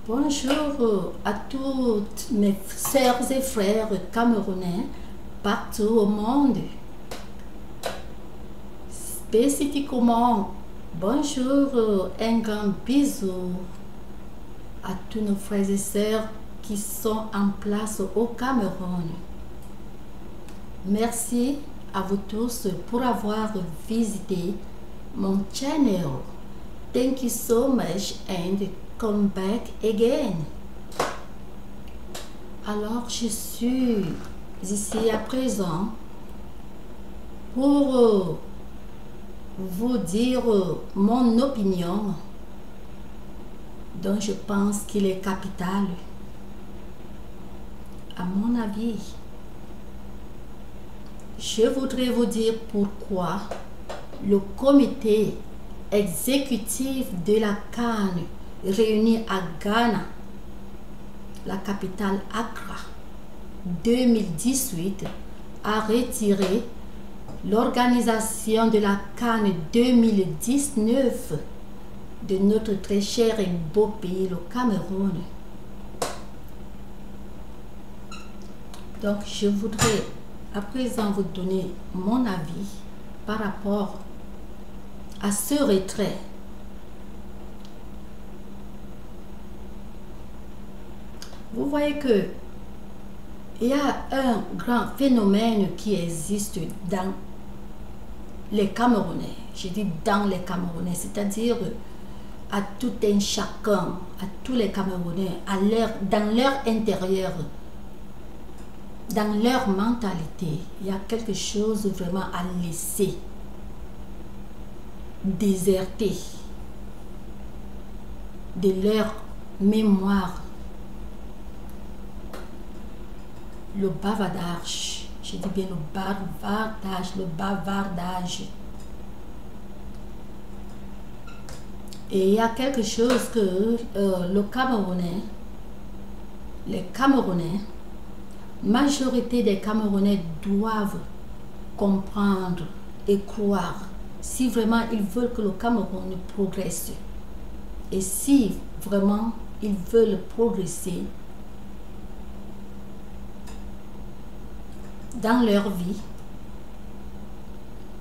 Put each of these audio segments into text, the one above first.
Bonjour à toutes mes sœurs et frères camerounais partout au monde. Spécifiquement, bonjour, un grand bisou à tous nos frères et sœurs qui sont en place au Cameroun. Merci à vous tous pour avoir visité mon channel. Thank you so much and come back again. Alors, je suis ici à présent pour vous dire mon opinion dont je pense qu'il est capital. À mon avis, je voudrais vous dire pourquoi le comité exécutif de la CAN réuni à Ghana, la capitale Accra, 2018, a retiré l'organisation de la CAN 2019 de notre très cher et beau pays, le Cameroun. Donc, je voudrais à présent vous donner mon avis par rapport à ce retrait. Vous voyez que il y a un grand phénomène qui existe dans les Camerounais. Je dis dans les Camerounais, c'est-à-dire à tout un chacun, à tous les Camerounais, dans leur intérieur, dans leur mentalité. Il y a quelque chose vraiment à laisser déserter de leur mémoire. Le bavardage, je dis bien le bavardage. Et il y a quelque chose que les Camerounais, majorité des Camerounais doivent comprendre et croire si vraiment ils veulent que le Cameroun progresse. Et si vraiment ils veulent progresser dans leur vie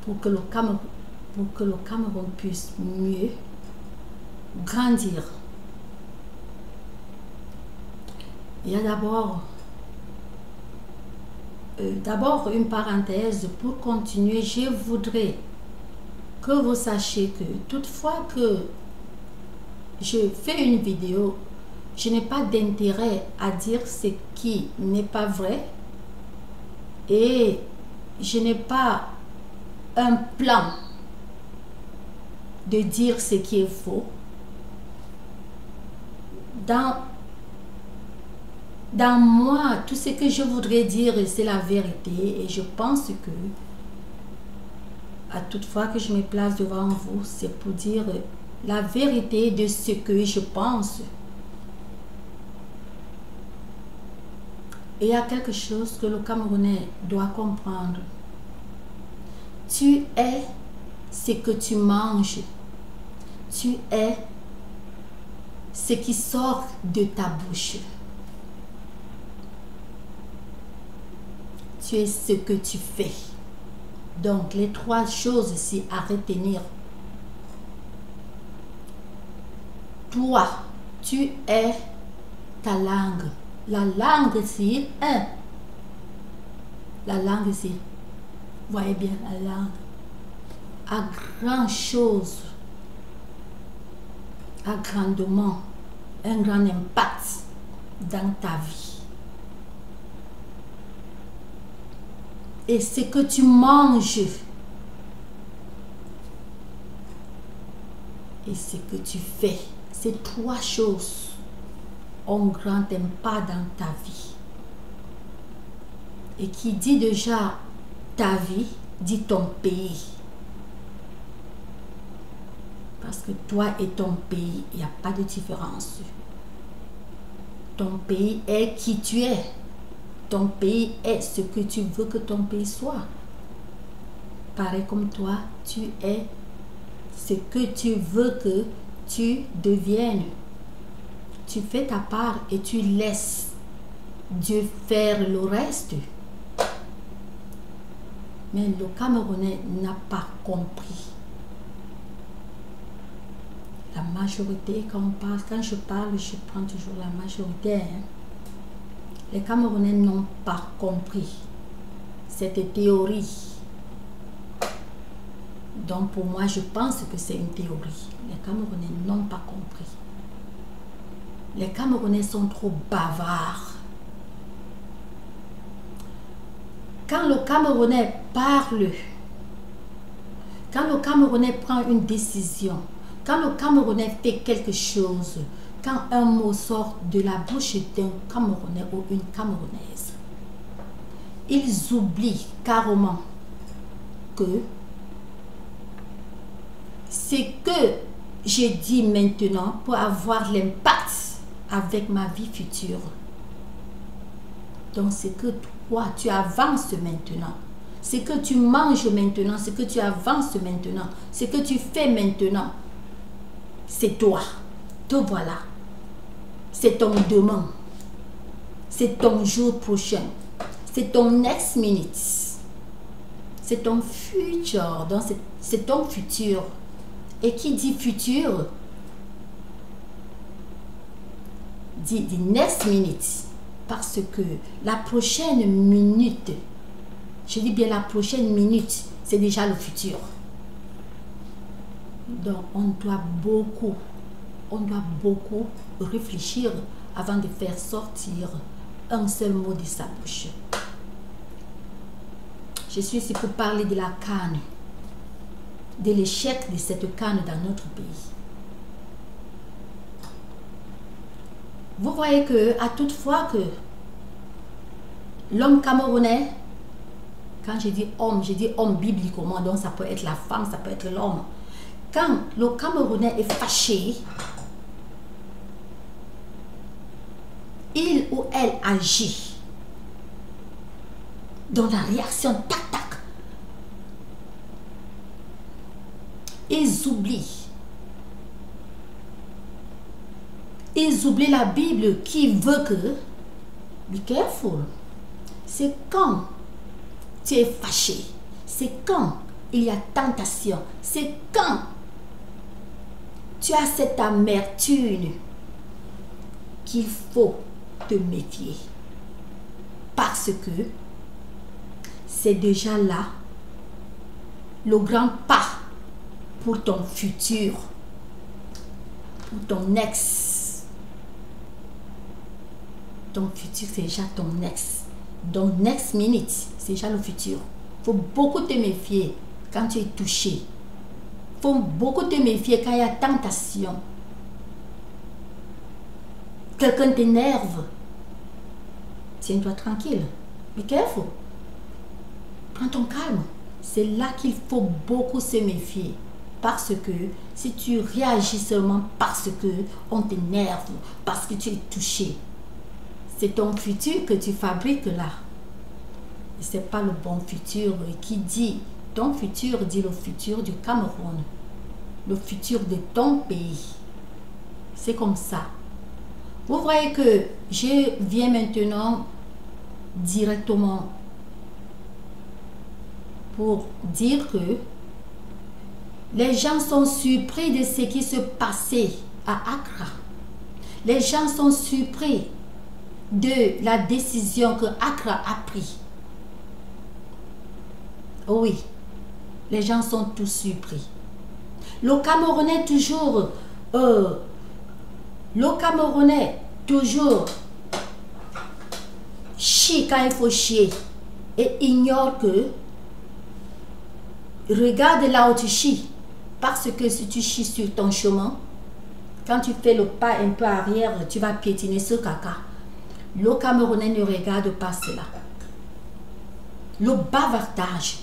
pour que le Cameroun puisse mieux grandir. Il y a d'abord une parenthèse pour continuer. Je voudrais que vous sachiez que toutefois que je fais une vidéo, je n'ai pas d'intérêt à dire ce qui n'est pas vrai et je n'ai pas un plan de dire ce qui est faux. Dans moi, tout ce que je voudrais dire, c'est la vérité. Et je pense que, à toutefois que je me place devant vous, c'est pour dire la vérité de ce que je pense. Et il y a quelque chose que le Camerounais doit comprendre. Tu es ce que tu manges. Tu es ce qui sort de ta bouche. Tu es ce que tu fais. Donc, les trois choses ici à retenir. Toi, tu es ta langue. La langue, c'est la langue, c'est, voyez bien, la langue a grand chose, a grandement, un grand impact dans ta vie. Et ce que tu manges et ce que tu fais, ces trois choses ont grand impact dans ta vie. Et qui dit déjà ta vie, dit ton pays. Parce que toi et ton pays, il n'y a pas de différence. Ton pays est qui tu es. Ton pays est ce que tu veux que ton pays soit. Pareil comme toi, tu es ce que tu veux que tu deviennes. tu fais ta part et tu laisses Dieu faire le reste. Mais le Camerounais n'a pas compris. La majorité, quand je parle, je prends toujours la majorité. Hein. Les Camerounais n'ont pas compris cette théorie. Donc pour moi, je pense que c'est une théorie. Les Camerounais n'ont pas compris. Les Camerounais sont trop bavards. Quand le Camerounais parle, quand le Camerounais prend une décision, quand le Camerounais fait quelque chose, quand un mot sort de la bouche d'un Camerounais ou une Camerounaise, ils oublient carrément que ce que je dis maintenant peut avoir l'impact avec ma vie future. Donc c'est que toi, tu avances maintenant. Ce que tu manges maintenant, ce que tu avances maintenant, ce que tu fais maintenant, c'est toi. Te voilà. C'est ton demain. C'est ton jour prochain. C'est ton next minute. C'est ton futur. Donc c'est ton futur. Et qui dit futur, dit next minute. Parce que la prochaine minute, je dis bien la prochaine minute, c'est déjà le futur. Donc on doit beaucoup réfléchir avant de faire sortir un seul mot de sa bouche. Je suis ici pour parler de la CAN, de l'échec de cette CAN dans notre pays. Vous voyez que à toute fois que l'homme camerounais, quand je dis homme bibliquement, donc ça peut être la femme, ça peut être l'homme. Quand le Camerounais est fâché, il ou elle agit dans la réaction tac tac. Ils oublient la Bible qui veut que, be careful, c'est quand tu es fâché, c'est quand il y a tentation, c'est quand tu as cette amertume qu'il faut te méfier. Parce que c'est déjà là le grand pas pour ton futur, pour ton ex. Ton futur, c'est déjà ton ex. Donc, next minute, c'est déjà le futur. Il faut beaucoup te méfier quand tu es touché. Il faut beaucoup te méfier quand il y a tentation. Quelqu'un t'énerve. Tiens-toi tranquille. Be careful. Prends ton calme. C'est là qu'il faut beaucoup se méfier. Parce que si tu réagis seulement parce que on t'énerve, parce que tu es touché, c'est ton futur que tu fabriques là. Ce n'est pas le bon futur. Qui dit ton futur dit le futur du Cameroun, le futur de ton pays. C'est comme ça. Vous voyez que je viens maintenant directement pour dire que les gens sont surpris de ce qui se passait à Accra. Les gens sont surpris de la décision que Accra a prise. Oh oui, les gens sont tous surpris. Le Camerounais toujours chie quand il faut chier et ignore que regarde là où tu chies, parce que si tu chies sur ton chemin, quand tu fais le pas un peu arrière, tu vas piétiner ce caca. Le Camerounais ne regarde pas cela. Le bavardage.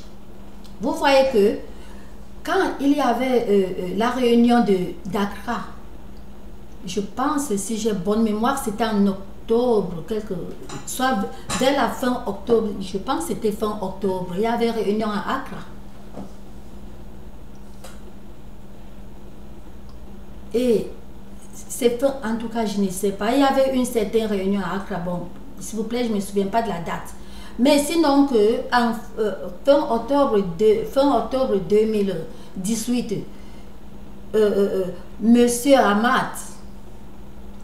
Vous voyez que quand il y avait la réunion d'Accra, je pense, si j'ai bonne mémoire, c'était en octobre, soit dès la fin octobre, je pense que c'était fin octobre, il y avait réunion à Accra. Et C'est fin, en tout cas, je ne sais pas. Il y avait une certaine réunion à Accra. Bon, s'il vous plaît, je ne me souviens pas de la date. Mais sinon, que en, fin octobre 2018, Monsieur Hamad,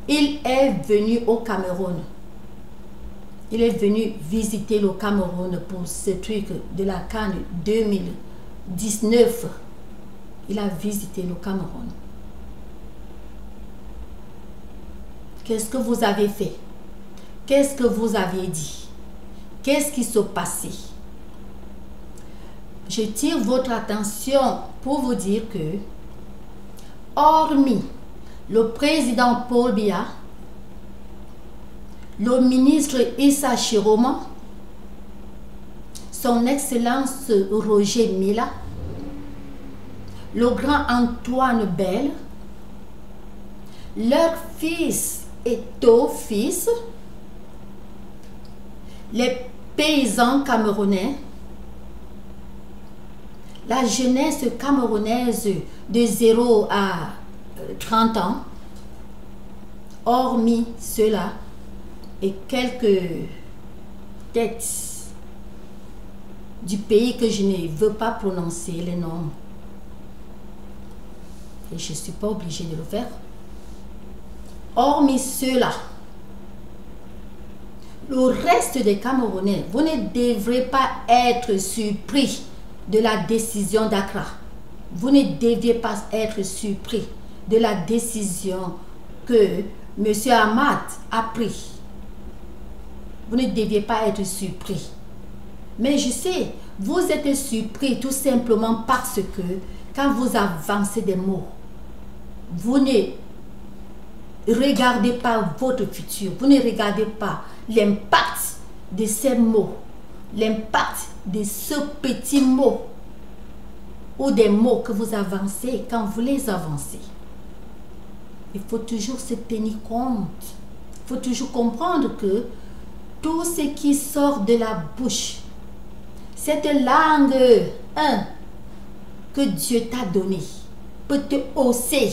il est venu au Cameroun. Il est venu visiter le Cameroun pour ce truc de la CAN 2019. Il a visité le Cameroun. Qu'est-ce que vous avez fait? Qu'est-ce que vous avez dit? Qu'est-ce qui se passait? Je tire votre attention pour vous dire que, hormis le président Paul Biya, le ministre Issa Chiroma, son Excellence Roger Mila, le grand Antoine Bell, leur fils et fils, les paysans camerounais, la jeunesse camerounaise de 0 à 30 ans, hormis cela, et quelques têtes du pays que je ne veux pas prononcer les noms. Et je ne suis pas obligée de le faire. Hormis cela, le reste des Camerounais, vous ne devrez pas être surpris de la décision d'Accra. Vous ne deviez pas être surpris de la décision que M. Hamad a prise. Vous ne deviez pas être surpris. Mais je sais, vous êtes surpris tout simplement parce que quand vous avancez des mots, vous ne regardez pas votre futur. Vous ne regardez pas l'impact de ces mots, l'impact de ce petit mot ou des mots que vous avancez quand vous les avancez. Il faut toujours se tenir compte. Il faut toujours comprendre que tout ce qui sort de la bouche, cette langue que Dieu t'a donnée, peut te hausser.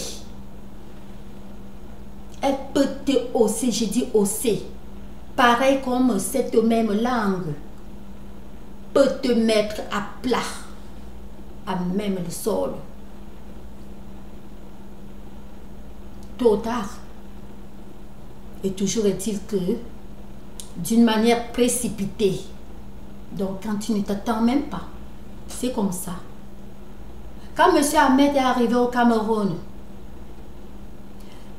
Elle peut te hausser, je dis hausser. Pareil comme cette même langue peut te mettre à plat, à même le sol. Tôt ou tard. Et toujours est-il que, d'une manière précipitée, donc quand tu ne t'attends même pas, c'est comme ça. Quand M. Ahmed est arrivé au Cameroun,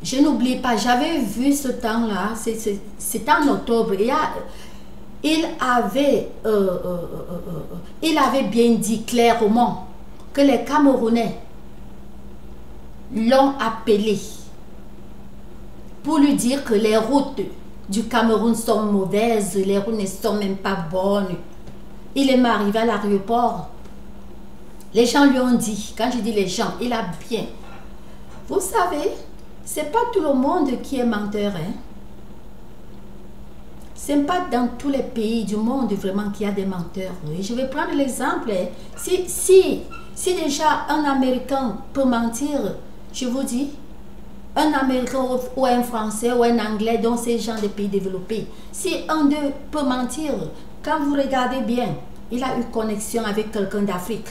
je n'oublie pas, j'avais vu ce temps-là, c'était en octobre, il avait bien dit clairement que les Camerounais l'ont appelé pour lui dire que les routes du Cameroun sont mauvaises, les routes ne sont même pas bonnes. Il est arrivé à l'aéroport. Les gens lui ont dit, quand je dis les gens, il a bien. Vous savez, c'est pas tout le monde qui est menteur. Hein? C'est pas dans tous les pays du monde vraiment qu'il y a des menteurs. Et je vais prendre l'exemple. Hein? Si déjà un Américain peut mentir, je vous dis, un Américain ou un Français ou un Anglais dans ces gens de pays développés, si un d'eux peut mentir, quand vous regardez bien, il a eu connexion avec quelqu'un d'Afrique.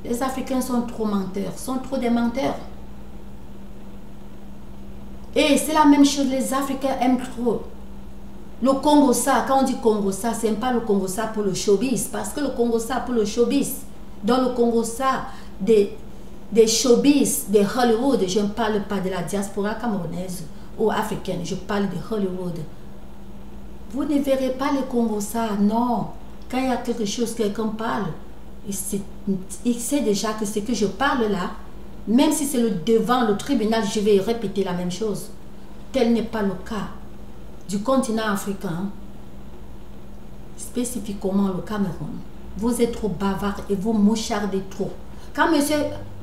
Les Africains sont trop menteurs, sont trop des menteurs. Et c'est la même chose, les Africains aiment trop. Le Congo-ça, quand on dit Congo-ça, c'est pas le Congo-ça pour le showbiz, parce que le Congo-ça pour le showbiz, dans le Congo-ça, des showbiz, de Hollywood, je ne parle pas de la diaspora camerounaise ou africaine, je parle de Hollywood. Vous ne verrez pas le Congo-ça, non. Quand il y a quelque chose, quelqu'un parle, il sait déjà que ce que je parle là, même si c'est devant le tribunal, je vais répéter la même chose. Tel n'est pas le cas du continent africain, spécifiquement le Cameroun. Vous êtes trop bavard et vous mouchardez trop. Quand M.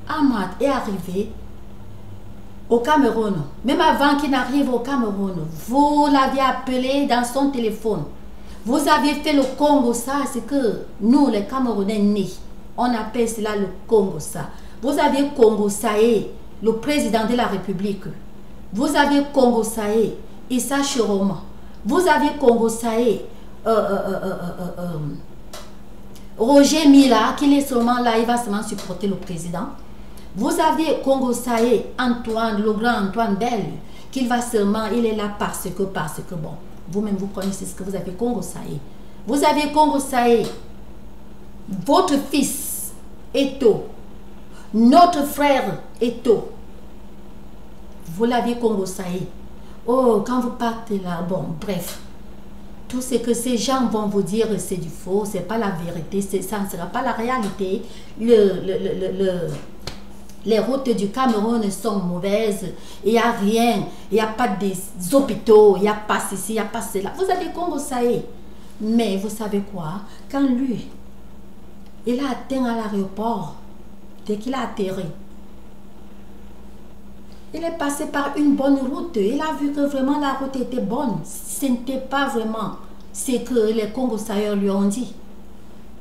Hamad est arrivé au Cameroun, même avant qu'il n'arrive au Cameroun, vous l'aviez appelé dans son téléphone. Vous aviez fait le Congo, ça, c'est que nous, les Camerounais nés, on appelle cela le Congo, ça. Vous aviez Congo, ça est, le président de la République. Vous avez Congo Saé, Issa Chiroma. Vous avez Congo Saé, Roger Mila, qui est seulement là, il va seulement supporter le président. Vous avez Congo Saé, Antoine, le grand Antoine Bell, qu'il va seulement, il est là parce que bon, vous-même vous connaissez ce que vous avez Congo Saé. Vous avez Congo Saé, votre fils Eto, notre frère Eto. Vous l'avez Congo Saé. Oh, quand vous partez là, bon, bref. Tout ce que ces gens vont vous dire, c'est du faux, c'est pas la vérité, ça ne sera pas la réalité. Les routes du Cameroun sont mauvaises, il n'y a rien, il n'y a pas des hôpitaux, il n'y a pas ceci, il n'y a pas cela. Vous avez Congo Saé. Mais vous savez quoi? Quand lui, il a atteint à l'aéroport, dès qu'il a atterri, il est passé par une bonne route. Il a vu que vraiment la route était bonne. Ce n'était pas vraiment ce que les Congo Saïens lui ont dit.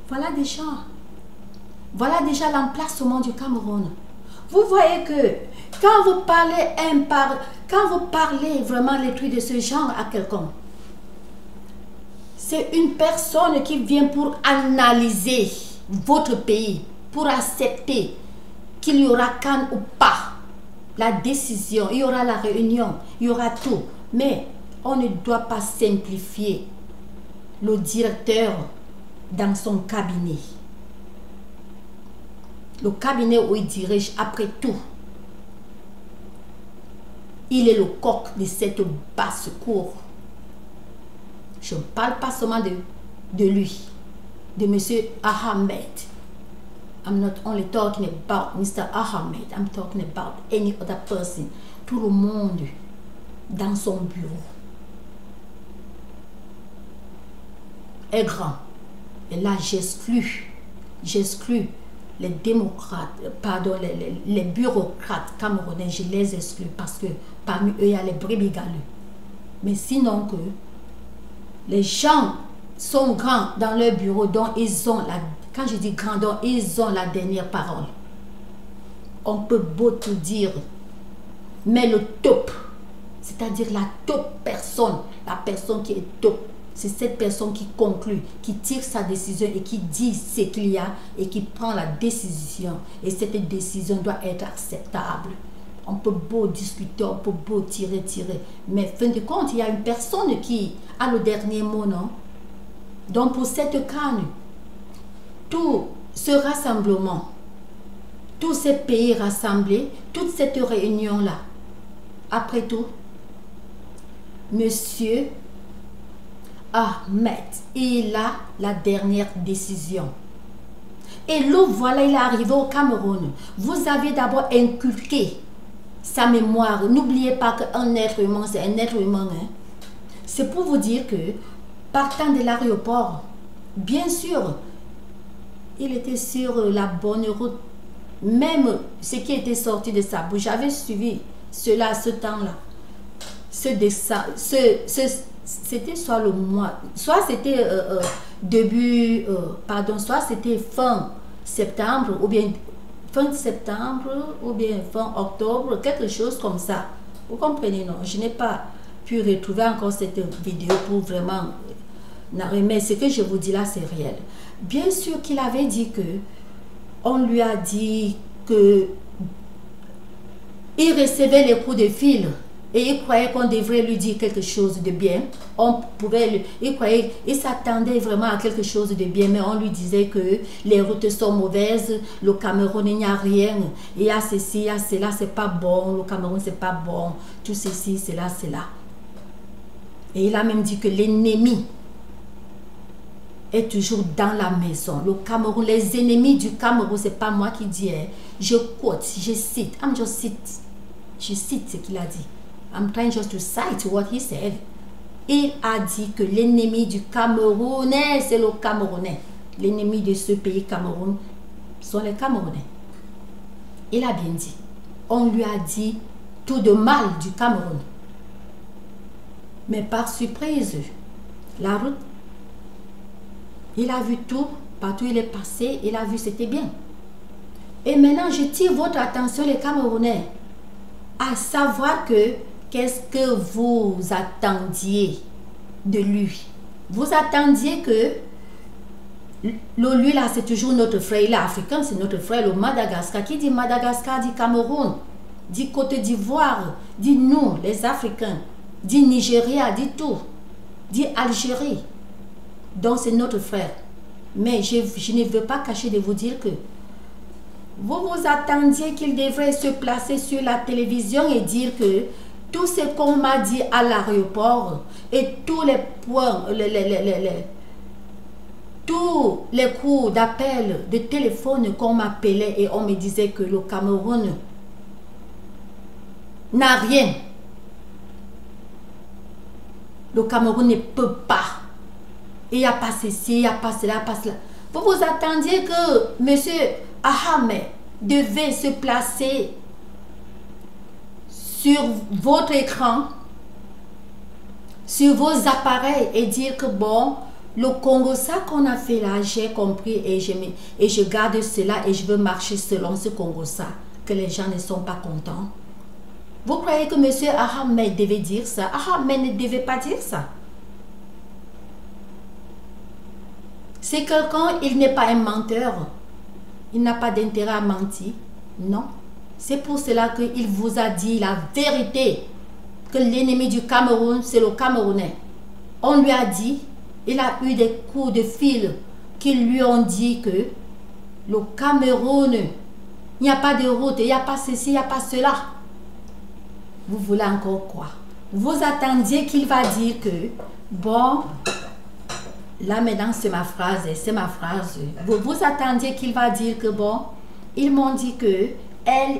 Voilà déjà l'emplacement du Cameroun. Vous voyez que quand vous parlez vraiment les trucs de ce genre à quelqu'un, c'est une personne qui vient pour analyser votre pays, pour accepter qu'il y aura Cannes ou pas. La décision, il y aura la réunion, il y aura tout. Mais on ne doit pas simplifier le directeur dans son cabinet. Le cabinet où il dirige après tout. Il est le coq de cette basse-cour. Je ne parle pas seulement de lui, de M. Ahmed. I'm not only talking about Mr. Ahmed, I'm talking about any other person. Tout le monde dans son bureau est grand. Et là, j'exclus les démocrates, pardon, les bureaucrates camerounais, je les exclus parce que parmi eux, il y a les brebis galeux. Mais sinon que les gens sont grands dans leur bureau, dont ils ont la... Quand je dis grand, donc ils ont la dernière parole. On peut beau tout dire, mais le top, c'est-à-dire la top personne, la personne qui est top, c'est cette personne qui conclut, qui tire sa décision et qui dit ce qu'il y a et qui prend la décision. Et cette décision doit être acceptable. On peut beau discuter, on peut beau tirer, mais fin de compte, il y a une personne qui a le dernier mot, non? Donc pour cette Cannes, tout ce rassemblement, tous ces pays rassemblés, toute cette réunion-là, après tout, Monsieur Ahmed, il a la dernière décision. Et le voilà, il est arrivé au Cameroun. Vous avez d'abord inculqué sa mémoire. N'oubliez pas qu'un être humain, c'est un être humain. Hein? C'est pour vous dire que, partant de l'aéroport, bien sûr, il était sur la bonne route. Même ce qui était sorti de sa bouche, j'avais suivi cela à ce temps-là. C'était soit le mois, soit c'était début, soit c'était fin septembre, ou bien fin septembre, ou bien fin octobre, quelque chose comme ça. Vous comprenez, non? Je n'ai pas pu retrouver encore cette vidéo pour vraiment... Mais ce que je vous dis là, c'est réel. Bien sûr qu'il avait dit que on lui a dit que il recevait les coups de fil et il croyait qu'on devrait lui dire quelque chose de bien. Il s'attendait vraiment à quelque chose de bien, mais on lui disait que les routes sont mauvaises, le Cameroun, il n'y a rien, il y a ceci, il y a cela, c'est pas bon, le Cameroun, c'est pas bon, tout ceci, cela, cela. Et il a même dit que l'ennemi est toujours dans la maison. Le Cameroun, les ennemis du Cameroun, c'est pas moi qui dis, hein. Je quote, je cite, je cite ce qu'il a dit. I'm trying just to cite what he said. Il a dit que l'ennemi du Camerounais, c'est le Camerounais. L'ennemi de ce pays Cameroun sont les Camerounais. Il a bien dit. On lui a dit tout de mal du Cameroun. Mais par surprise, la route, il a vu tout, partout il est passé, il a vu c'était bien. Et maintenant, je tire votre attention, les Camerounais, à savoir que qu'est-ce que vous attendiez de lui? Vous attendiez que lui là, c'est toujours notre frère, il est africain, c'est notre frère, le Madagascar. Qui dit Madagascar dit Cameroun, dit Côte d'Ivoire, dit nous, les Africains, dit Nigeria, dit tout, dit Algérie. Donc c'est notre frère. Mais je ne veux pas cacher de vous dire que vous vous attendiez qu'il devrait se placer sur la télévision et dire que tout ce qu'on m'a dit à l'aéroport et tous les points, tous les coups d'appel, de téléphone qu'on m'appelait et on me disait que le Cameroun n'a rien. Le Cameroun ne peut pas. Il n'y a pas ceci, il n'y a pas cela, il n'y a pas cela. Vous vous attendiez que M. Ahmed devait se placer sur votre écran, sur vos appareils et dire que bon, le Congo, ça qu'on a fait là, j'ai compris et je garde cela et je veux marcher selon ce Congo, ça, que les gens ne sont pas contents. Vous croyez que M. Ahmed devait dire ça? Ahmed ne devait pas dire ça. C'est quelqu'un, il n'est pas un menteur. Il n'a pas d'intérêt à mentir. Non. C'est pour cela qu'il vous a dit la vérité. Que l'ennemi du Cameroun, c'est le Camerounais. On lui a dit, il a eu des coups de fil qui lui ont dit que le Cameroun, il n'y a pas de route, il n'y a pas ceci, il n'y a pas cela. Vous voulez encore quoi? Vous attendiez qu'il va dire que, bon, là maintenant c'est ma phrase, Vous attendiez qu'il va dire que bon, ils m'ont dit que,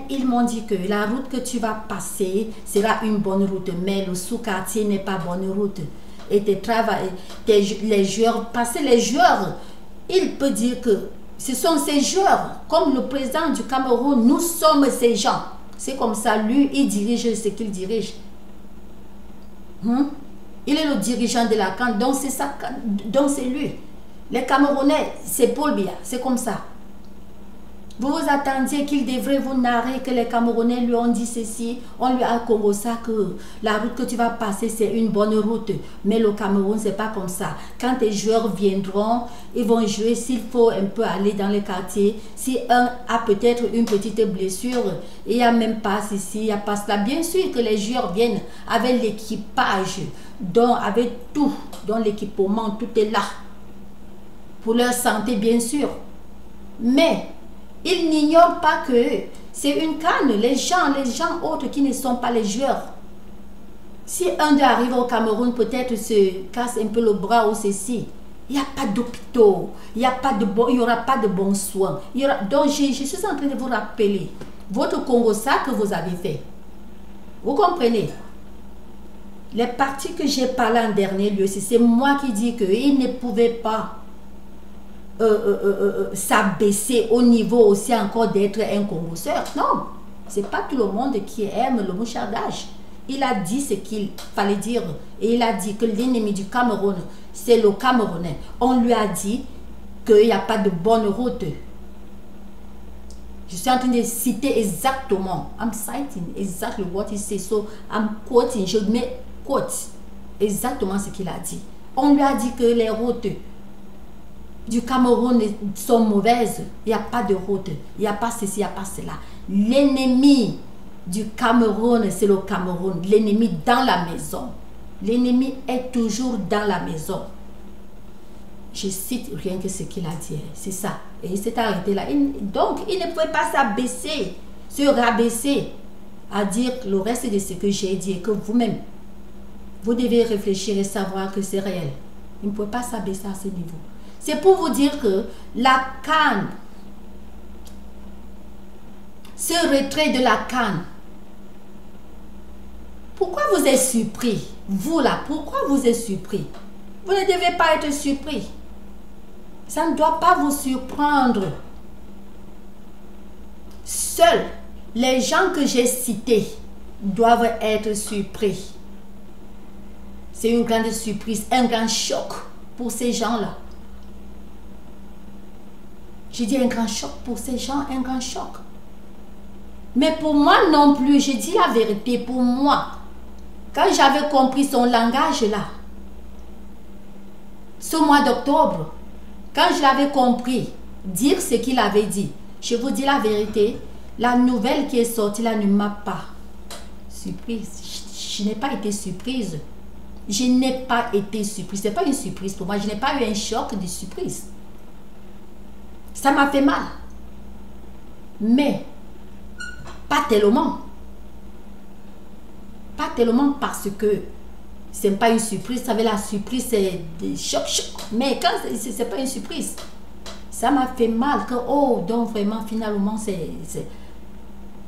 ils m'ont dit que la route que tu vas passer sera une bonne route, mais le sous-quartier n'est pas bonne route. Et les joueurs, parce que les joueurs, il peut dire que ce sont ces joueurs, comme le président du Cameroun, nous sommes ces gens. C'est comme ça, lui, il dirige ce qu'il dirige. Il est le dirigeant de la CAN, donc c'est ça, donc c'est lui. Les Camerounais, c'est Paul Biya, c'est comme ça. Vous vous attendiez qu'il devrait vous narrer que les Camerounais lui ont dit ceci, on lui a congo ça, que la route que tu vas passer, c'est une bonne route. Mais le Cameroun, c'est pas comme ça. Quand tes joueurs viendront, ils vont jouer s'il faut un peu aller dans les quartiers. Si un a peut-être une petite blessure, il n'y a même pas ceci, il n'y a pas cela. Bien sûr que les joueurs viennent avec l'équipage, avec tout, dont l'équipement, tout est là. Pour leur santé, bien sûr. Mais ils n'ignorent pas que c'est une canne. Les gens autres qui ne sont pas les joueurs. Si un d'eux arrive au Cameroun, peut-être se casse un peu le bras ou ceci. Il n'y a pas d'hôpitaux. Il n'y aura pas de bons soins. Donc, je suis en train de vous rappeler votre Congo, ça que vous avez fait. Vous comprenez? Les parties que j'ai parlé en dernier lieu, c'est moi qui dis qu'ils ne pouvaient pas s'abaisser au niveau aussi encore d'être un congosseur. Non, c'est pas tout le monde qui aime le mouchardage. Il a dit ce qu'il fallait dire et il a dit que l'ennemi du Cameroun, c'est le Camerounais. On lui a dit qu'il n'y a pas de bonne route. Je suis en train de citer exactement. I'm citing exactly what he said. So I'm quoting. Je mets quote exactement ce qu'il a dit. On lui a dit que les routes du Cameroun sont mauvaises. Il n'y a pas de route. Il n'y a pas ceci, il n'y a pas cela. L'ennemi du Cameroun, c'est le Cameroun. L'ennemi dans la maison. L'ennemi est toujours dans la maison. Je cite rien que ce qu'il a dit. C'est ça. Et il s'est arrêté là. Donc, il ne pouvait pas s'abaisser, se rabaisser à dire le reste de ce que j'ai dit et que vous-même, vous devez réfléchir et savoir que c'est réel. Il ne pouvait pas s'abaisser à ce niveau. C'est pour vous dire que la CAN, ce retrait de la CAN, pourquoi vous êtes surpris? Vous là, pourquoi vous êtes surpris? Vous ne devez pas être surpris. Ça ne doit pas vous surprendre. Seuls les gens que j'ai cités doivent être surpris. C'est une grande surprise, un grand choc pour ces gens-là. J'ai dit un grand choc pour ces gens, un grand choc. Mais pour moi non plus, je dis la vérité, pour moi, Quand j'avais compris son langage là, ce mois d'octobre, quand je l'avais compris, dire ce qu'il avait dit, je vous dis la vérité, la nouvelle qui est sortie là ne m'a pas surprise. Je n'ai pas été surprise. Je n'ai pas été surprise. Ce n'est pas une surprise pour moi. Je n'ai pas eu un choc de surprise. Ça m'a fait mal. Mais, pas tellement. Pas tellement parce que ce n'est pas une surprise. Vous savez, la surprise, c'est des chocs. Mais quand ce n'est pas une surprise, ça m'a fait mal. Que, oh, donc vraiment, finalement,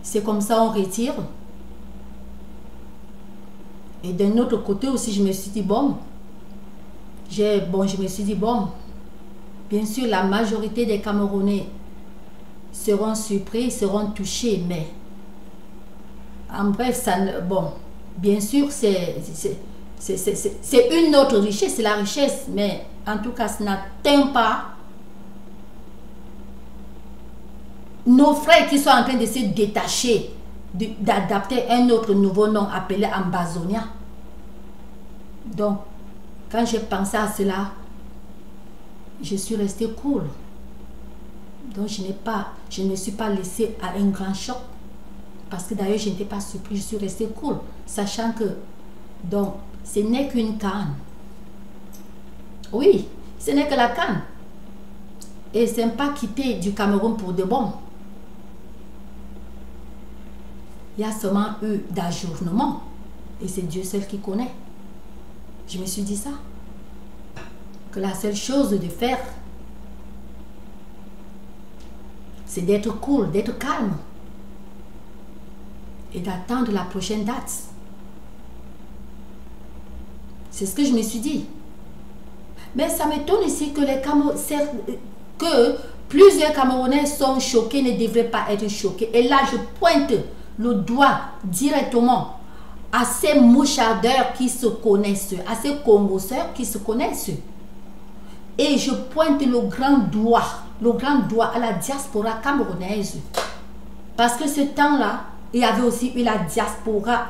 c'est comme ça, on retire. Et d'un autre côté aussi, je me suis dit, bon, je me suis dit, bon, bien sûr, la majorité des Camerounais seront surpris, seront touchés, mais en bref, ça, bon, bien sûr, c'est une autre richesse, c'est la richesse, mais en tout cas, ça n'atteint pas nos frères qui sont en train de se détacher, d'adapter un autre nouveau nom appelé Ambazonia. Donc, quand j'ai pensé à cela, je suis restée cool. Donc, je ne me suis pas laissée à un grand choc. Parce que d'ailleurs, je n'étais pas surprise, je suis restée cool. Sachant que, donc, ce n'est qu'une canne. Oui, ce n'est que la canne. Et ce n'est pas quitter du Cameroun pour de bon. Il y a seulement eu d'ajournement. Et c'est Dieu seul qui connaît. Je me suis dit ça. Que la seule chose de faire, c'est d'être cool, d'être calme. Et d'attendre la prochaine date. C'est ce que je me suis dit. Mais ça m'étonne ici que plusieurs Camerounais sont choqués, ne devraient pas être choqués. Et là, je pointe le doigt directement à ces mouchardeurs qui se connaissent, à ces congosseurs qui se connaissent. Et je pointe le grand doigt à la diaspora camerounaise. Parce que ce temps-là, il y avait aussi eu la diaspora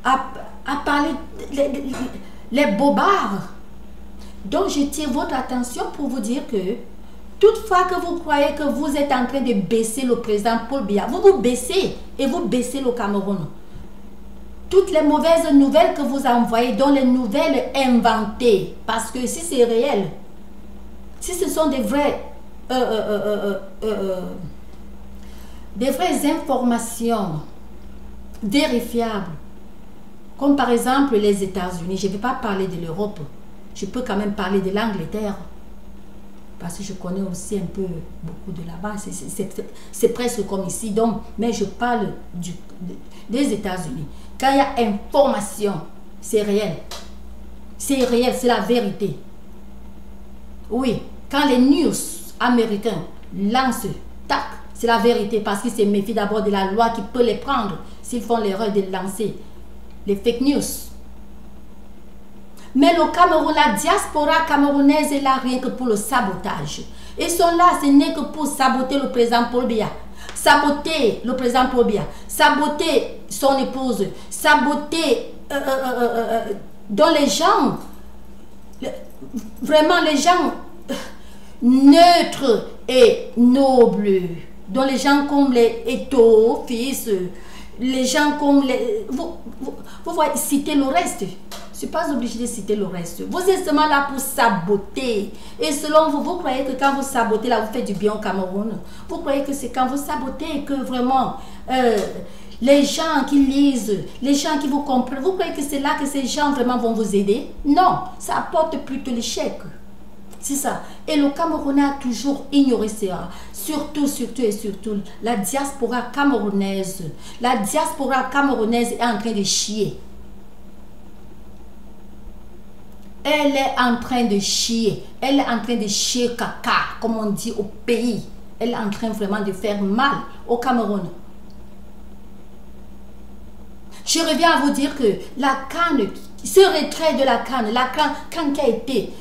à parler les bobards. Donc, je tire votre attention pour vous dire que toutefois que vous croyez que vous êtes en train de baisser le président Paul Biya, vous vous baissez et vous baissez le Cameroun. Toutes les mauvaises nouvelles que vous envoyez, dont les nouvelles inventées, parce que si c'est réel, si ce sont des vraies informations vérifiables, comme par exemple les États-Unis, je ne vais pas parler de l'Europe, je peux quand même parler de l'Angleterre, parce que je connais aussi un peu beaucoup de là-bas, c'est presque comme ici, donc, mais je parle des États-Unis. Quand il y a information, c'est réel, c'est la vérité. Oui, quand les news américains lancent, tac, c'est la vérité, parce qu'ils se méfient d'abord de la loi qui peut les prendre s'ils font l'erreur de lancer les fake news. Mais le Cameroun, la diaspora camerounaise est là rien que pour le sabotage. Ils sont là, ce n'est que pour saboter le président Paul Biya, saboter le président Paul Biya, saboter son épouse, saboter dont les gens, vraiment les gens neutres et nobles, dont les gens comme les Eto'o, fils, les gens comme les... Vous voyez, citer le reste. Je ne suis pas obligé de citer le reste. Vous êtes seulement là pour saboter. Et selon vous, vous croyez que quand vous sabotez, là, vous faites du bien au Cameroun. Vous croyez que c'est quand vous sabotez que vraiment les gens qui lisent, les gens qui vous comprennent, vous croyez que c'est là que ces gens vraiment vont vous aider? Non, ça apporte plutôt l'échec. C'est ça. Et le Camerounais a toujours ignoré ça. Surtout la diaspora camerounaise. La diaspora camerounaise est en train de chier. Elle est en train de chier. Elle est en train de chier caca, comme on dit au pays. Elle est en train vraiment de faire mal au Cameroun. Je reviens à vous dire que la canne, ce retrait de la canne qui a été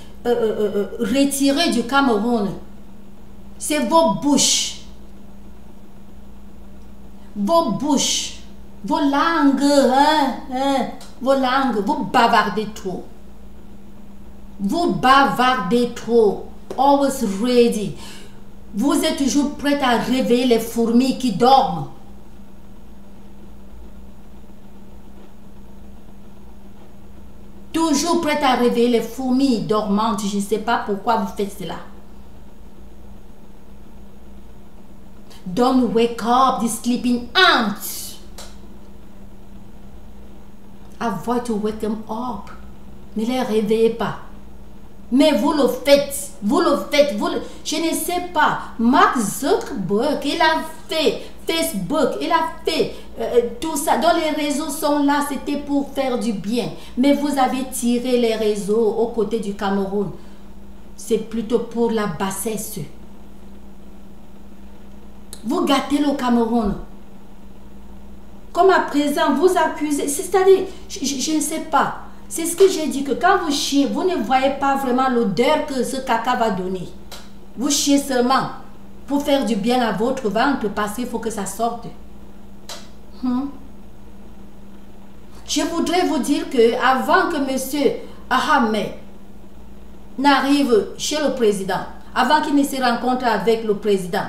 retirée du Cameroun, c'est vos bouches. Vos bouches Vos langues, vos langues, vous bavardez trop. Vous bavardez trop. Always ready. Vous êtes toujours prêt à réveiller les fourmis qui dorment. Toujours prêt à réveiller les fourmis dormantes. Je ne sais pas pourquoi vous faites cela. Don't wake up the sleeping ants. Avoid to wake them up. Ne les réveillez pas. Mais vous le faites. Vous le faites. Je ne sais pas. Mark Zuckerberg, il a fait Facebook, il a fait tout ça. Donc les réseaux sont là, c'était pour faire du bien. Mais vous avez tiré les réseaux aux côtés du Cameroun. C'est plutôt pour la bassesse. Vous gâtez le Cameroun. Comme à présent, vous accusez. C'est-à-dire, je ne sais pas. C'est ce que j'ai dit, que quand vous chiez, vous ne voyez pas vraiment l'odeur que ce caca va donner. Vous chiez seulement pour faire du bien à votre ventre parce qu'il faut que ça sorte. Je voudrais vous dire que avant que M. Ahmed n'arrive chez le président, avant qu'il ne se rencontre avec le président,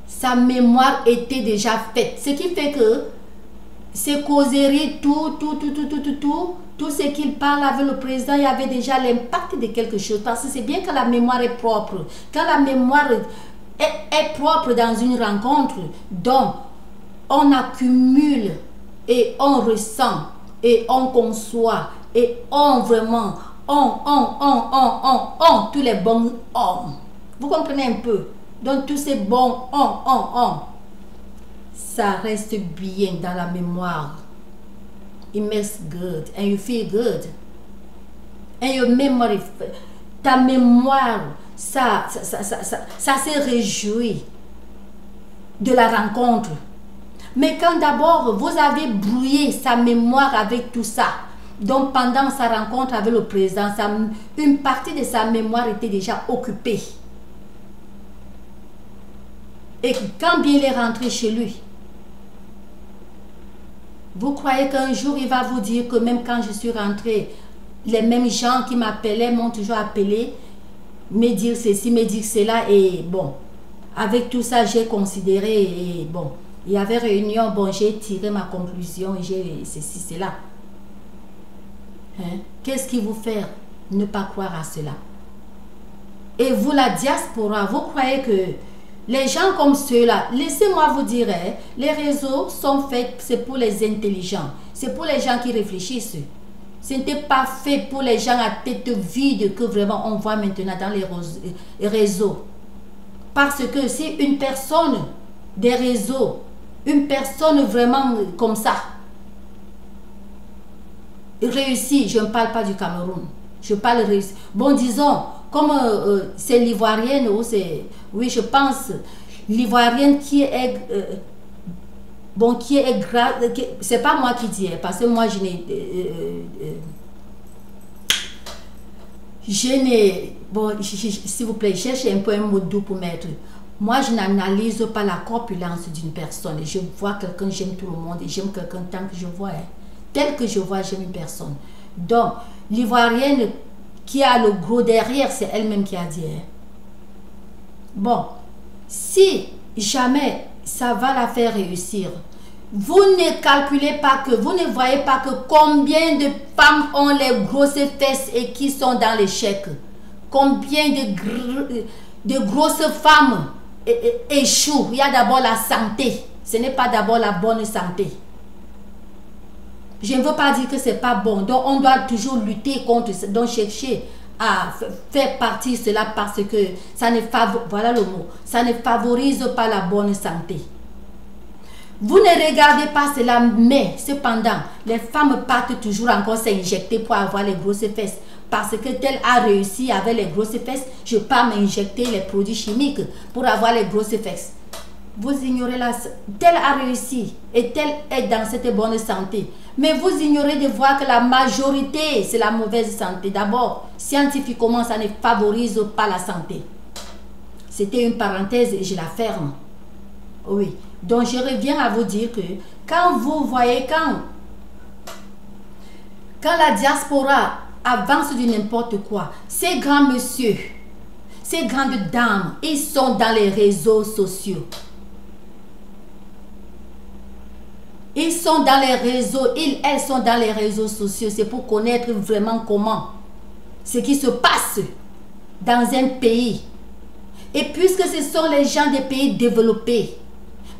sa mémoire était déjà faite. Ce qui fait que ces causeries, tout ce qu'il parle avec le président, il y avait déjà l'impact de quelque chose. Parce que c'est bien que la mémoire est propre. Quand la mémoire est propre dans une rencontre, donc on accumule et on ressent et on conçoit et on vraiment, tous les bons hommes. Vous comprenez un peu? Donc tous ces bons ça reste bien dans la mémoire. It makes good and you feel good. And your memory, ta mémoire, ça se réjouit de la rencontre. Mais quand d'abord vous avez brouillé sa mémoire avec tout ça, donc pendant sa rencontre avec le président, une partie de sa mémoire était déjà occupée. Et quand bien il est rentré chez lui, vous croyez qu'un jour il va vous dire que même quand je suis rentré, les mêmes gens qui m'appelaient m'ont toujours appelé, me dire ceci, me dire cela, et bon, avec tout ça j'ai considéré, et bon, il y avait réunion, bon, j'ai tiré ma conclusion, j'ai ceci, cela. Qu'est-ce qui vous fait ne pas croire à cela? Et vous, la diaspora, vous croyez que les gens comme ceux-là, laissez-moi vous dire, les réseaux sont faits, c'est pour les intelligents, c'est pour les gens qui réfléchissent. Ce n'était pas fait pour les gens à tête vide que vraiment on voit maintenant dans les réseaux. Parce que si une personne des réseaux, une personne vraiment comme ça, réussit, je ne parle pas du Cameroun, je parle réussi. Bon, disons, comme c'est l'ivoirienne ou c'est, oui, je pense, l'ivoirienne qui est bon, qui est grave, c'est pas moi qui dis, parce que moi je n'ai bon, s'il vous plaît, cherchez un peu un mot doux pour mettre. Moi je n'analyse pas la corpulence d'une personne. Je vois quelqu'un, j'aime tout le monde, et j'aime quelqu'un tant que je vois, tel que je vois, j'aime une personne. Donc l'ivoirienne qui a le gros derrière, c'est elle-même qui a dit. Bon, si jamais ça va la faire réussir, vous ne calculez pas que, vous ne voyez pas que combien de femmes ont les grosses fesses et qui sont dans l'échec. Combien de grosses femmes échouent. Il y a d'abord la santé. Ce n'est pas d'abord la bonne santé. Je ne veux pas dire que c'est pas bon. Donc on doit toujours lutter contre, donc chercher à faire partie de cela parce que ça ne favorise, voilà le mot, ça ne favorise pas la bonne santé. Vous ne regardez pas cela, mais cependant, les femmes partent toujours encore s'injecter pour avoir les grosses fesses. Parce que telle a réussi avec les grosses fesses, je pars m'injecter les produits chimiques pour avoir les grosses fesses. Vous ignorez la... Telle a réussi et telle est dans cette bonne santé. Mais vous ignorez de voir que la majorité, c'est la mauvaise santé. D'abord, scientifiquement, ça ne favorise pas la santé. C'était une parenthèse et je la ferme. Oui. Donc, je reviens à vous dire que quand vous voyez, quand la diaspora avance du n'importe quoi, ces grands messieurs, ces grandes dames, ils sont dans les réseaux sociaux. Ils sont dans les réseaux, elles sont dans les réseaux sociaux. C'est pour connaître vraiment comment, ce qui se passe dans un pays. Et puisque ce sont les gens des pays développés,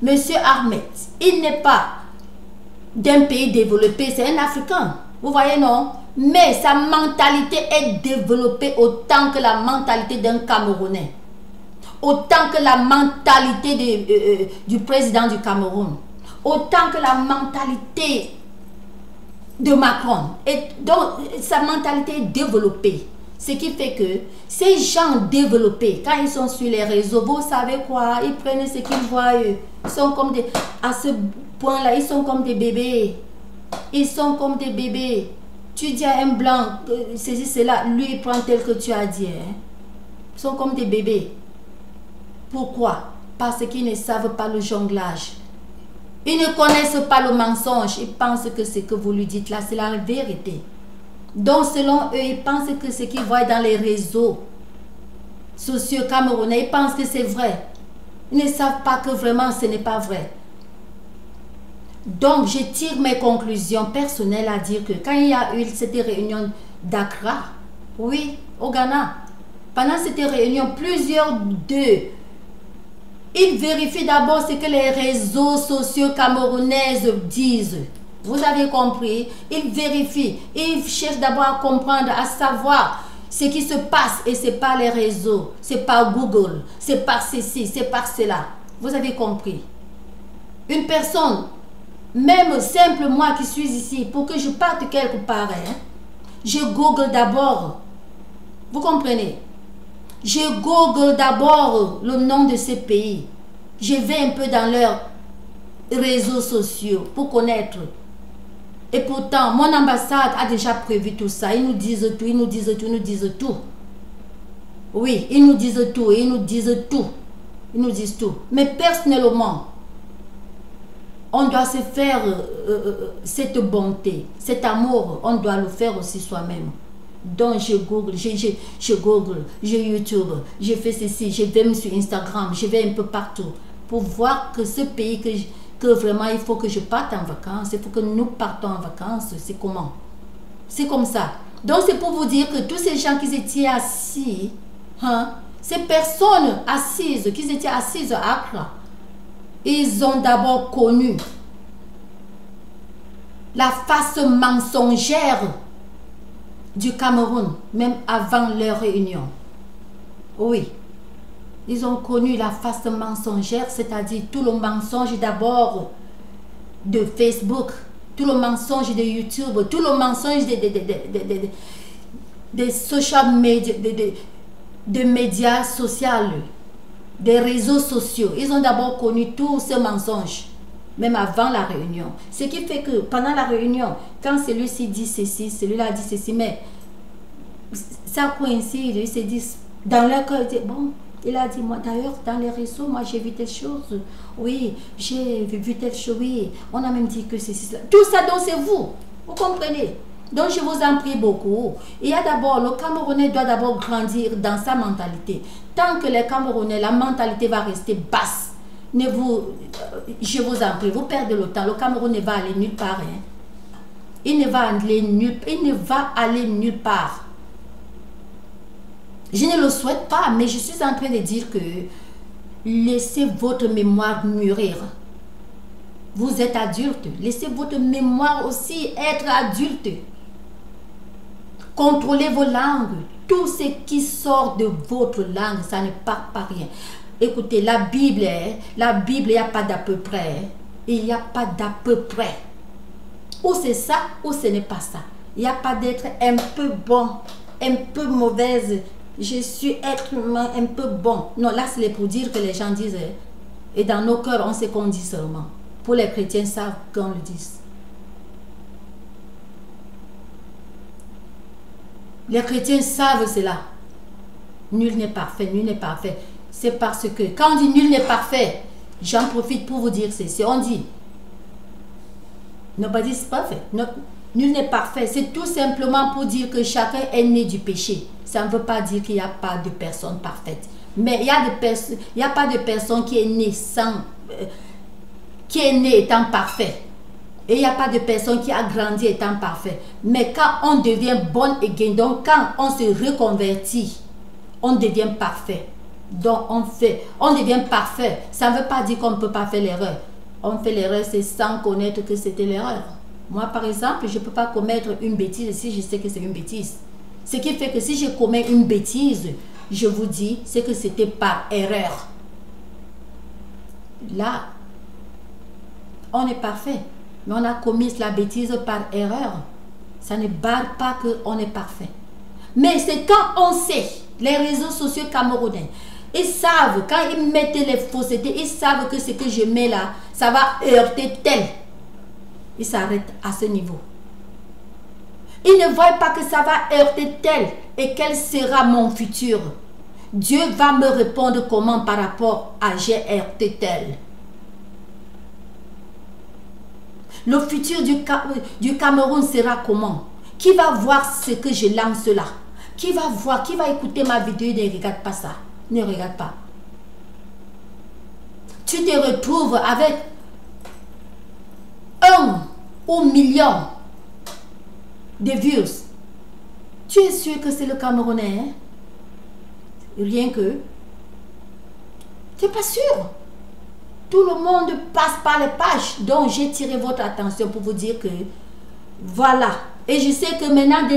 Monsieur Ahmed, il n'est pas d'un pays développé, c'est un Africain. Vous voyez, non? Mais sa mentalité est développée autant que la mentalité d'un Camerounais. Autant que la mentalité du président du Cameroun. Autant que la mentalité de Macron. Et donc, sa mentalité est développée. Ce qui fait que ces gens développés, quand ils sont sur les réseaux, vous savez quoi? Ils prennent ce qu'ils voient. Ils sont comme des... À ce point-là, ils sont comme des bébés. Ils sont comme des bébés. Tu dis à un blanc, ceci, cela, lui, il prend tel que tu as dit. Hein? Ils sont comme des bébés. Pourquoi? Parce qu'ils ne savent pas le jonglage. Ils ne connaissent pas le mensonge. Ils pensent que ce que vous lui dites là, c'est la vérité. Donc, selon eux, ils pensent que ce qu'ils voient dans les réseaux sociaux camerounais, ils pensent que c'est vrai. Ils ne savent pas que vraiment ce n'est pas vrai. Donc, je tire mes conclusions personnelles à dire que quand il y a eu cette réunion d'Accra, oui, au Ghana, pendant cette réunion, plusieurs d'eux, ils vérifient d'abord ce que les réseaux sociaux camerounais disent. Vous avez compris? Ils vérifient. Ils cherchent d'abord à comprendre, à savoir ce qui se passe. Et ce n'est pas les réseaux, c'est pas Google, c'est pas ceci, c'est pas cela. Vous avez compris? Une personne, même simple moi qui suis ici, pour que je parte quelque part, hein, je google d'abord. Vous comprenez? Je google d'abord le nom de ces pays. Je vais un peu dans leurs réseaux sociaux pour connaître. Et pourtant, mon ambassade a déjà prévu tout ça. Ils nous disent tout, ils nous disent tout, ils nous disent tout. Oui, ils nous disent tout, ils nous disent tout. Ils nous disent tout. Mais personnellement, on doit se faire cette bonté, cet amour, on doit le faire aussi soi-même. Donc je google, je google, je YouTube, je fais ceci, je vais sur Instagram, je vais un peu partout pour voir que ce pays que vraiment il faut que je parte en vacances, il faut que nous partons en vacances, c'est comment? C'est comme ça. Donc c'est pour vous dire que tous ces gens qui étaient assis, hein, ces personnes assises, qui étaient assises à Accra, ils ont d'abord connu la face mensongère du Cameroun, même avant leur réunion. Oui, ils ont connu la face mensongère, c'est-à-dire tout le mensonge d'abord de Facebook, tout le mensonge de YouTube, tout le mensonge des social media, des médias sociaux, des réseaux sociaux. Ils ont d'abord connu tous ces mensonges, même avant la réunion. Ce qui fait que pendant la réunion, quand celui-ci dit ceci, celui-là dit ceci, mais ça coïncide, ils se disent, dans leur cœur, bon, il a dit, moi d'ailleurs, dans les réseaux, moi j'ai vu telle chose, oui, j'ai vu telle chose, oui, on a même dit que c'est cela. Tout ça, donc c'est vous, vous comprenez? Donc je vous en prie beaucoup. Il y a d'abord, le Camerounais doit d'abord grandir dans sa mentalité. Tant que les Camerounais, la mentalité va rester basse, je vous en prie, vous perdez le temps. Le Cameroun ne va aller nulle part. Hein. Il ne va aller nulle part. Je ne le souhaite pas, mais je suis en train de dire que laissez votre mémoire mûrir. Vous êtes adulte, laissez votre mémoire aussi être adulte. Contrôlez vos langues. Tout ce qui sort de votre langue, ça ne part pas rien. Écoutez, la Bible, il n'y a pas d'à peu près. Il n'y a pas d'à peu près. Ou c'est ça, ou ce n'est pas ça. Il n'y a pas d'être un peu bon, un peu mauvaise. Je suis être humain un peu bon. Non, là, c'est pour dire que les gens disent. Et dans nos cœurs, on sait qu'on dit seulement. Pour les chrétiens, savent qu'on le dise. Les chrétiens savent cela. Nul n'est parfait, nul n'est parfait. C'est parce que quand on dit nul n'est parfait, J'en profite pour vous dire ceci. On dit, nobody is perfect. Nul n'est parfait. C'est tout simplement pour dire que chacun est né du péché. Ça ne veut pas dire qu'il n'y a pas de personne parfaite. Mais il n'y a pas de personne qui est née qui est née étant parfait. Et il n'y a pas de personne qui a grandi étant parfait. Mais quand on devient born again, donc quand on se reconvertit, on devient parfait. Donc on devient parfait. Ça ne veut pas dire qu'on ne peut pas faire l'erreur. On fait l'erreur, c'est sans connaître que c'était l'erreur. Moi, par exemple, je ne peux pas commettre une bêtise si je sais que c'est une bêtise. Ce qui fait que si je commets une bêtise, je vous dis, c'est que c'était par erreur. Là, on est parfait. Mais on a commis la bêtise par erreur. Ça ne barre pas qu'on est parfait. Mais c'est quand on sait, les réseaux sociaux camerounais, ils savent, quand ils mettent les faussetés, ils savent que ce que je mets là, ça va heurter tel. Ils s'arrêtent à ce niveau. Ils ne voient pas que ça va heurter tel et quel sera mon futur. Dieu va me répondre comment par rapport à j'ai heurté tel. Le futur du Cameroun sera comment? Qui va voir ce que je lance là? Qui va voir, qui va écouter ma vidéo? Ne regarde pas ça. Ne regarde pas. Tu te retrouves avec 1 ou million de views. Tu es sûr que c'est le Camerounais? Hein? Rien que. Tu n'es pas sûr. Tout le monde passe par les pages. Donc, j'ai tiré votre attention pour vous dire que voilà. Et je sais que maintenant,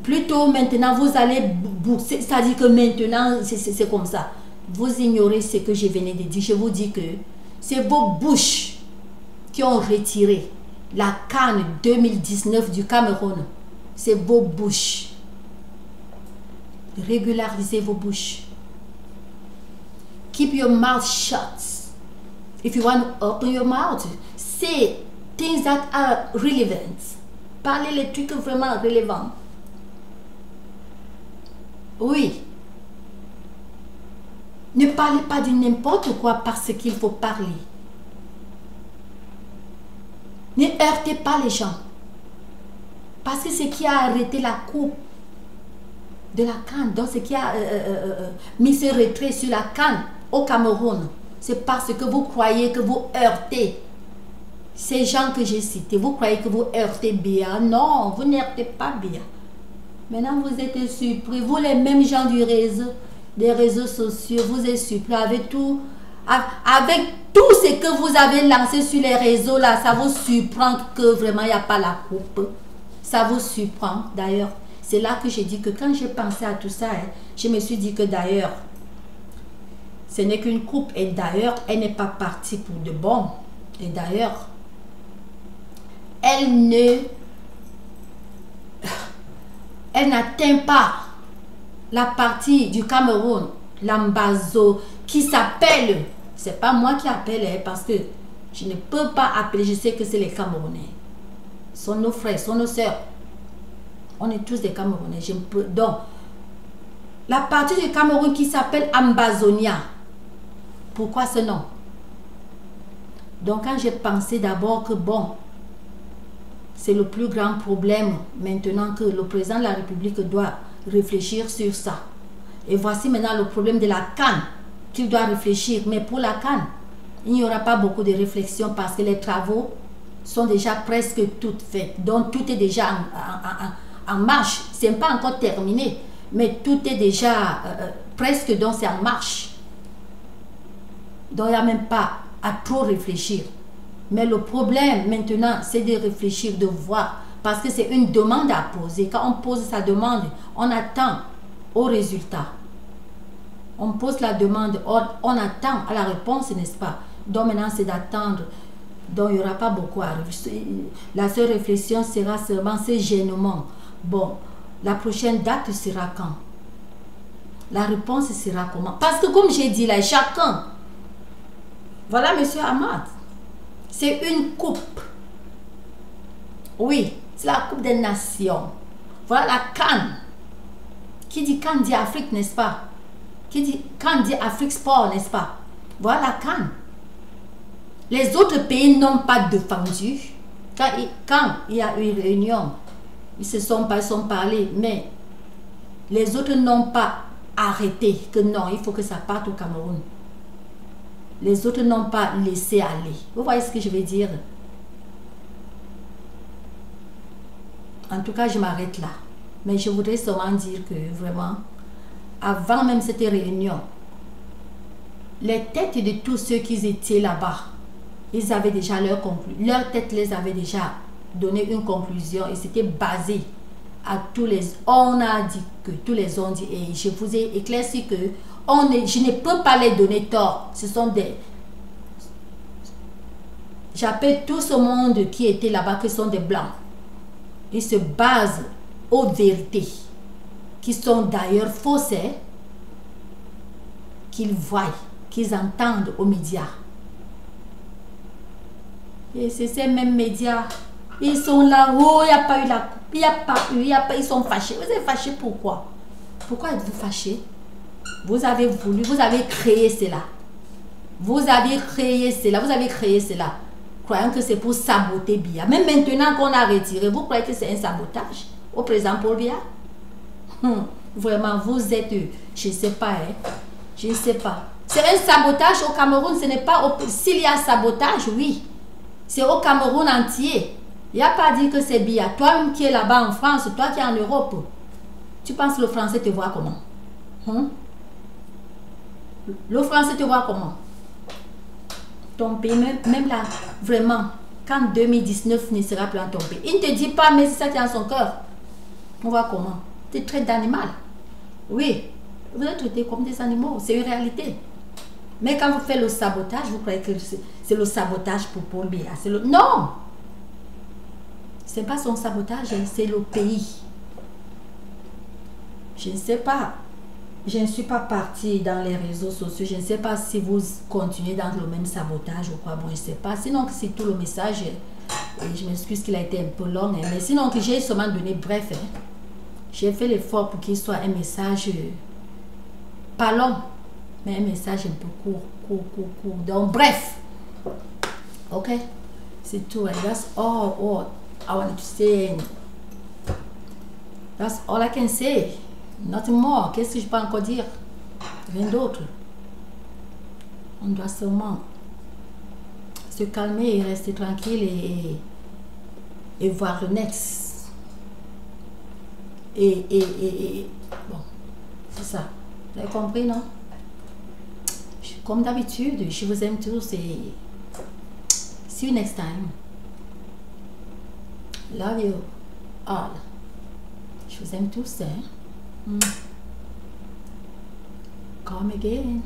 plutôt maintenant, vous allez bourser. C'est-à-dire que maintenant, c'est comme ça. Vous ignorez ce que je venais de dire. Je vous dis que c'est vos bouches qui ont retiré la CAN 2019 du Cameroun. C'est vos bouches. Régularisez vos bouches. Keep your mouth shut. If you want to open your mouth, say things that are relevant. Parlez les trucs vraiment relevants. Oui. Ne parlez pas de n'importe quoi parce qu'il faut parler. Ne heurtez pas les gens. Parce que ce qui a arrêté la coupe de la CAN, donc ce qui a mis ce retrait sur la CAN au Cameroun, c'est parce que vous croyez que vous heurtez ces gens que j'ai cités. Vous croyez que vous heurtez bien. Non, vous n'heurtez pas bien. Maintenant, vous êtes surpris. Vous, les mêmes gens des réseaux sociaux, vous êtes surpris avec tout ce que vous avez lancé sur les réseaux là. Ça vous surprend que vraiment il n'y a pas la coupe. Ça vous surprend. D'ailleurs, c'est là que j'ai dit que quand j'ai pensé à tout ça, je me suis dit que d'ailleurs, ce n'est qu'une coupe. Et d'ailleurs, elle n'est pas partie pour de bon. Et d'ailleurs, elle n'atteint pas la partie du Cameroun, l'ambazo, qui s'appelle, c'est pas moi qui appelle, parce que je ne peux pas appeler, je sais que c'est les Camerounais. Sont nos frères, sont nos sœurs. On est tous des Camerounais. Donc, la partie du Cameroun qui s'appelle Ambazonia. Pourquoi ce nom? Donc, quand j'ai pensé d'abord que bon, c'est le plus grand problème maintenant que le président de la République doit réfléchir sur ça. Et voici maintenant le problème de la CAN qu'il doit réfléchir. Mais pour la CAN, il n'y aura pas beaucoup de réflexion parce que les travaux sont déjà presque toutes faits. Donc, tout est déjà en marche. Ce n'est pas encore terminé, mais tout est déjà presque, donc c'est en marche. Donc, il n'y a même pas à trop réfléchir. Mais le problème maintenant, c'est de réfléchir, de voir. Parce que c'est une demande à poser. Quand on pose sa demande, on attend au résultat. On pose la demande, on attend à la réponse, n'est-ce pas? Donc maintenant, c'est d'attendre. Donc il n'y aura pas beaucoup à réfléchir. La seule réflexion sera seulement ce gênement. Bon, la prochaine date sera quand? La réponse sera comment? Parce que comme j'ai dit là, chacun. Voilà, monsieur Ahmad. C'est une coupe. Oui, c'est la coupe des nations. Voilà la CAN. Qui dit CAN dit Afrique, n'est-ce pas? Qui dit CAN dit Afrique Sport, n'est-ce pas? Voilà la CAN. Les autres pays n'ont pas défendu. Quand il y a eu une réunion, ils se sont parlé, mais les autres n'ont pas arrêté que non, il faut que ça parte au Cameroun. Les autres n'ont pas laissé aller. Vous voyez ce que je veux dire? En tout cas, je m'arrête là. Mais je voudrais seulement dire que vraiment, avant même cette réunion, les têtes de tous ceux qui étaient là-bas, ils avaient déjà leur tête les avait déjà donné une conclusion et c'était basé à tous les... On a dit que tous les ont dit, et je vous ai éclairci que je ne peux pas les donner tort. Ce sont des... J'appelle tout ce monde qui était là-bas que sont des blancs. Ils se basent aux vérités qui sont d'ailleurs fausses, qu'ils voient, qu'ils entendent aux médias. Et c'est ces mêmes médias, ils sont là, oh, il n'y a pas eu la coupe, il n'y a pas, ils sont fâchés. Vous êtes fâchés pourquoi? Pourquoi êtes-vous fâchés? Vous avez voulu, vous avez créé cela. Vous avez créé cela, vous avez créé cela. Croyant que c'est pour saboter Biya. Même maintenant qu'on a retiré, vous croyez que c'est un sabotage au président Paul Biya? Vraiment, vous êtes, je ne sais pas, hein? Je ne sais pas. C'est un sabotage au Cameroun, ce n'est pas... S'il y a sabotage, oui. C'est au Cameroun entier. Il n'y a pas dit que c'est Biya. Toi qui es là-bas en France, toi qui es en Europe, tu penses que le français te voit comment? Le français te voit comment? Ton pays, même là, vraiment, quand 2019 ne sera plus en ton pays, il ne te dit pas, mais c'est ça qui est en son cœur. On voit comment? Tu traites d'animal. Oui, vous êtes traités comme des animaux, c'est une réalité. Mais quand vous faites le sabotage, vous croyez que c'est le sabotage pour Paul Biya. Non! Ce n'est pas son sabotage, c'est le pays. Je ne sais pas. Je ne suis pas partie dans les réseaux sociaux. Je ne sais pas si vous continuez dans le même sabotage ou quoi. Bon, je ne sais pas. Sinon, c'est tout le message. Et je m'excuse qu'il a été un peu long. Mais sinon, j'ai seulement donné bref. J'ai fait l'effort pour qu'il soit un message pas long, mais un message un peu court. Donc, bref. Ok? C'est tout. That's all I wanted to say. That's all I can say. Nothing more. Qu'est-ce que je peux encore dire? Rien d'autre. On doit seulement se calmer et rester tranquille et voir le next. Bon, c'est ça. Vous avez compris, non? Comme d'habitude, je vous aime tous et see you next time. Love you all. Je vous aime tous, hein? Come again.